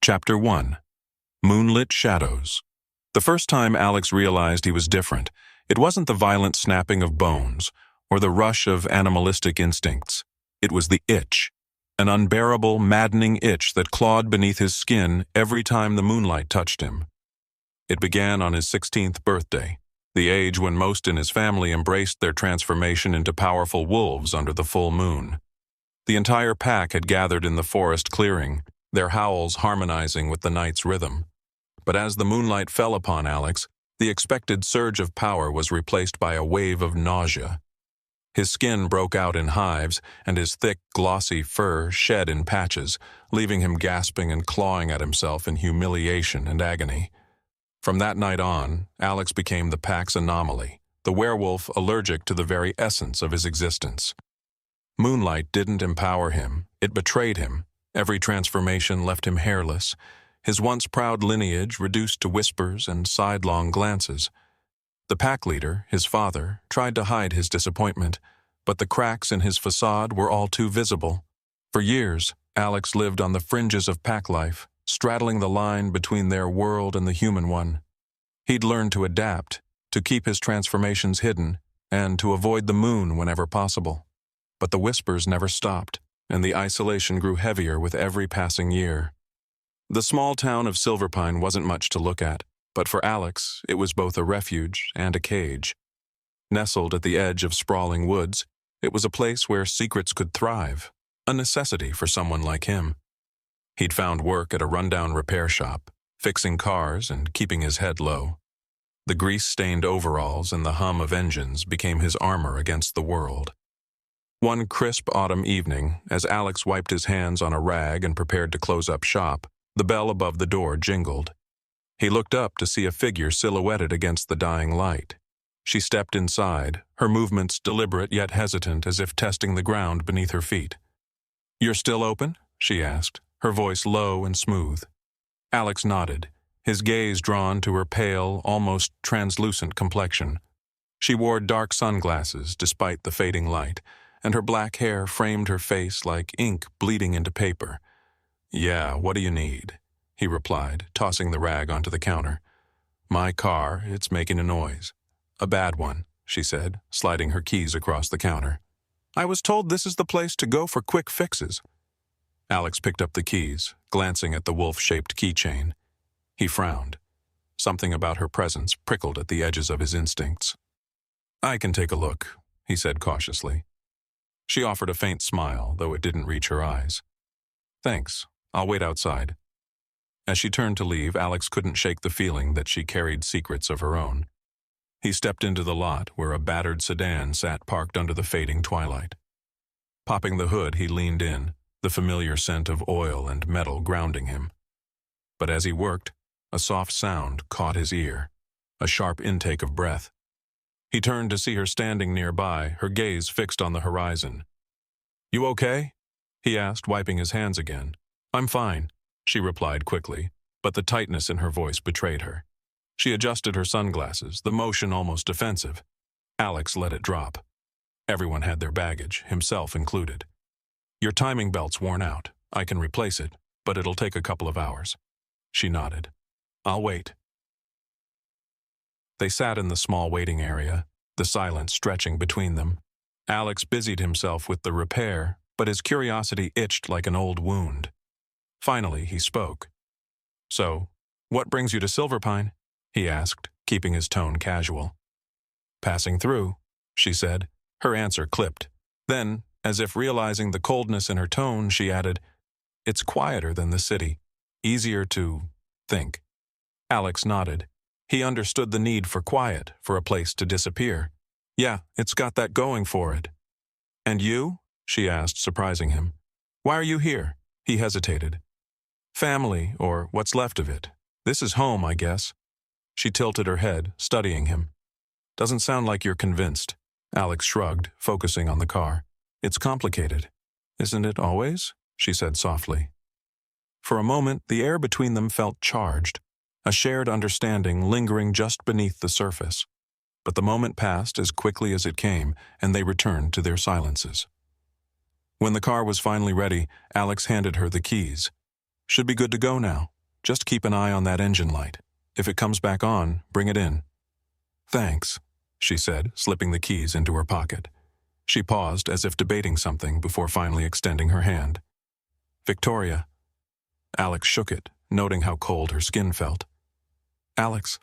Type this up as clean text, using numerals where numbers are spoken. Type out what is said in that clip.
Chapter 1. Moonlit Shadows. The first time Alex realized he was different, it wasn't the violent snapping of bones or the rush of animalistic instincts. It was the itch, an unbearable, maddening itch that clawed beneath his skin every time the moonlight touched him. It began on his 16th birthday, the age when most in his family embraced their transformation into powerful wolves under the full moon. The entire pack had gathered in the forest clearing, their howls harmonizing with the night's rhythm. But as the moonlight fell upon Alex, the expected surge of power was replaced by a wave of nausea. His skin broke out in hives, and his thick, glossy fur shed in patches, leaving him gasping and clawing at himself in humiliation and agony. From that night on, Alex became the pack's anomaly, the werewolf allergic to the very essence of his existence. Moonlight didn't empower him, it betrayed him. Every transformation left him hairless, his once proud lineage reduced to whispers and sidelong glances. The pack leader, his father, tried to hide his disappointment, but the cracks in his facade were all too visible. For years, Alex lived on the fringes of pack life, straddling the line between their world and the human one. He'd learned to adapt, to keep his transformations hidden, and to avoid the moon whenever possible. But the whispers never stopped, and the isolation grew heavier with every passing year. The small town of Silverpine wasn't much to look at, but for Alex, it was both a refuge and a cage. Nestled at the edge of sprawling woods, it was a place where secrets could thrive, a necessity for someone like him. He'd found work at a rundown repair shop, fixing cars and keeping his head low. The grease-stained overalls and the hum of engines became his armor against the world. One crisp autumn evening, as Alex wiped his hands on a rag and prepared to close up shop, the bell above the door jingled. He looked up to see a figure silhouetted against the dying light. She stepped inside, her movements deliberate yet hesitant, as if testing the ground beneath her feet. "You're still open?" she asked, her voice low and smooth. Alex nodded, his gaze drawn to her pale, almost translucent complexion. She wore dark sunglasses despite the fading light, and her black hair framed her face like ink bleeding into paper. "Yeah, what do you need?" he replied, tossing the rag onto the counter. "My car, it's making a noise." "A bad one," she said, sliding her keys across the counter. "I was told this is the place to go for quick fixes." Alex picked up the keys, glancing at the wolf-shaped keychain. He frowned. Something about her presence prickled at the edges of his instincts. "I can take a look," he said cautiously. She offered a faint smile, though it didn't reach her eyes. "Thanks. I'll wait outside." As she turned to leave, Alex couldn't shake the feeling that she carried secrets of her own. He stepped into the lot where a battered sedan sat parked under the fading twilight. Popping the hood, he leaned in, the familiar scent of oil and metal grounding him. But as he worked, a soft sound caught his ear, a sharp intake of breath. He turned to see her standing nearby, her gaze fixed on the horizon. "You okay?" he asked, wiping his hands again. "I'm fine," she replied quickly, but the tightness in her voice betrayed her. She adjusted her sunglasses, the motion almost defensive. Alex let it drop. Everyone had their baggage, himself included. "Your timing belt's worn out. I can replace it, but it'll take a couple of hours." She nodded. "I'll wait." They sat in the small waiting area, the silence stretching between them. Alex busied himself with the repair, but his curiosity itched like an old wound. Finally, he spoke. "So, what brings you to Silverpine?" he asked, keeping his tone casual. "Passing through," she said, her answer clipped. Then, as if realizing the coldness in her tone, she added, "It's quieter than the city, easier to think." Alex nodded. He understood the need for quiet, for a place to disappear. "Yeah, it's got that going for it." "And you?" she asked, surprising him. "Why are you here?" He hesitated. "Family, or what's left of it. This is home, I guess." She tilted her head, studying him. "Doesn't sound like you're convinced." Alex shrugged, focusing on the car. "It's complicated." "Isn't it always?" she said softly. For a moment, the air between them felt charged, a shared understanding lingering just beneath the surface. But the moment passed as quickly as it came, and they returned to their silences. When the car was finally ready, Alex handed her the keys. "Should be good to go now," Just keep an eye on that engine light. If it comes back on, bring it in." "Thanks," she said, slipping the keys into her pocket. She paused as if debating something before finally extending her hand. "Victoria." Alex shook it, noting how cold her skin felt. "Alex,